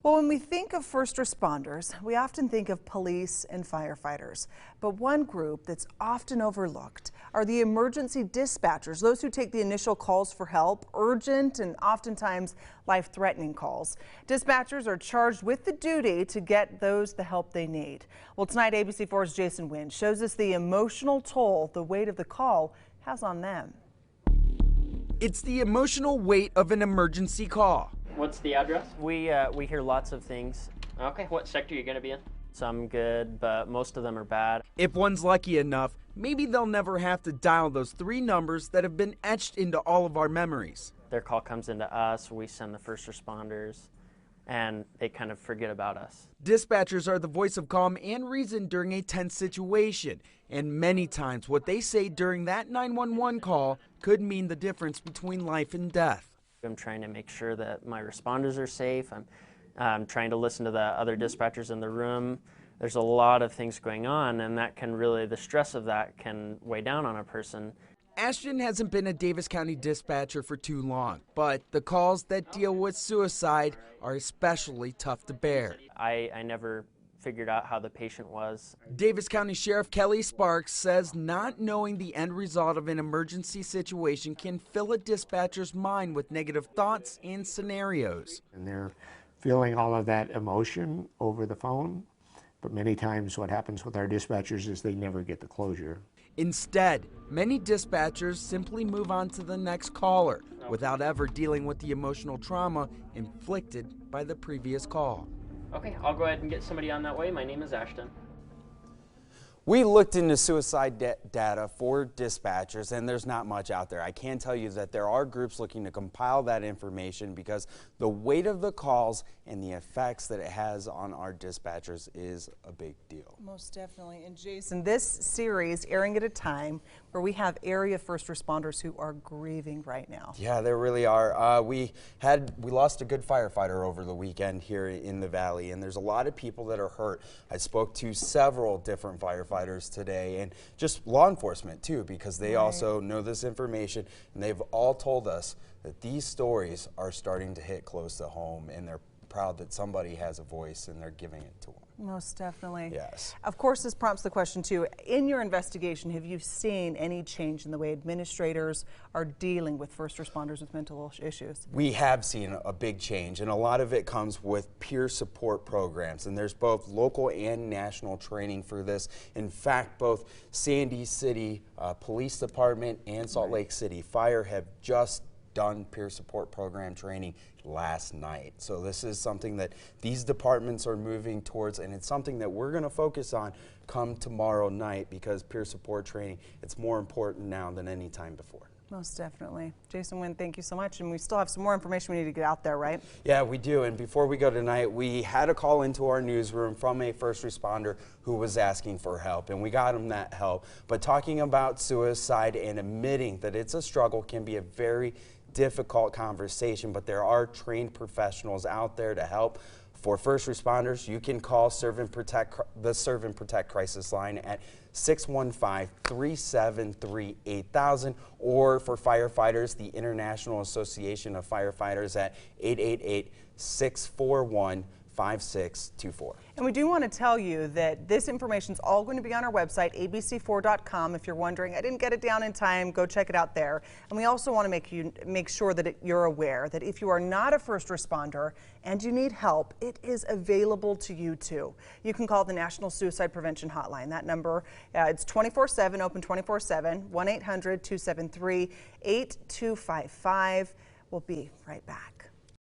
Well, when we think of first responders, we often think of police and firefighters. But one group that's often overlooked are the emergency dispatchers, those who take the initial calls for help, urgent and oftentimes life-threatening calls. Dispatchers are charged with the duty to get those the help they need. Well, tonight, ABC4's Jason Wynn shows us the emotional toll the weight of the call has on them. It's the emotional weight of an emergency call. What's the address? We hear lots of things. Okay, what sector are you going to be in? Some good, but most of them are bad. If one's lucky enough, maybe they'll never have to dial those three numbers that have been etched into all of our memories. Their call comes into us, we send the first responders, and they kind of forget about us. Dispatchers are the voice of calm and reason during a tense situation, and many times what they say during that 911 call could mean the difference between life and death. I'm trying to make sure that my responders are safe. I'm trying to listen to the other dispatchers in the room. There's a lot of things going on, and that can really, the stress of that can weigh down on a person. Ashton hasn't been a Davis County dispatcher for too long, but the calls that deal with suicide are especially tough to bear. I never figured out how the patient was. Davis County Sheriff Kelly Sparks says not knowing the end result of an emergency situation can fill a dispatcher's mind with negative thoughts and scenarios. And they're feeling all of that emotion over the phone, but many times what happens with our dispatchers is they never get the closure. Instead, many dispatchers simply move on to the next caller without ever dealing with the emotional trauma inflicted by the previous call. Okay, I'll go ahead and get somebody on that way. My name is Ashton. We looked into suicide data for dispatchers, and there's not much out there. I can tell you that there are groups looking to compile that information because the weight of the calls and the effects that it has on our dispatchers is a big deal. Most definitely. And Jason, this series airing at a time where we have area first responders who are grieving right now. Yeah, there really are. We lost a good firefighter over the weekend here in the Valley, and there's a lot of people that are hurt. I spoke to several different firefighters today, and just law enforcement too, because they also know this information, and they've all told us that these stories are starting to hit close to home, and they're proud that somebody has a voice and they're giving it to them. Most definitely. Yes. Of course, this prompts the question too, in your investigation, have you seen any change in the way administrators are dealing with first responders with mental issues? We have seen a big change, and a lot of it comes with peer support programs, and there's both local and national training for this. In fact, both Sandy City Police Department and Salt Lake City Fire have just done peer support program training last night. So this is something that these departments are moving towards, and it's something that we're going to focus on come tomorrow night, because peer support training, it's more important now than any time before. Most definitely. Jason Wynn, thank you so much. And we still have some more information we need to get out there, right? Yeah, we do. And before we go tonight, we had a call into our newsroom from a first responder who was asking for help, and we got him that help. But talking about suicide and admitting that it's a struggle can be a very difficult conversation, but there are trained professionals out there to help. For first responders, you can call the Serve and Protect crisis line at 615-373-8000, or for firefighters, the International Association of Firefighters at 888-641-5624. And we do want to tell you that this information is all going to be on our website, abc4.com. If you're wondering, I didn't get it down in time, go check it out there. And we also want to make sure that you're aware that if you are not a first responder and you need help, it is available to you too. You can call the National Suicide Prevention Hotline. That number, it's 24/7, open 24/7, 1-800-273-8255. We'll be right back.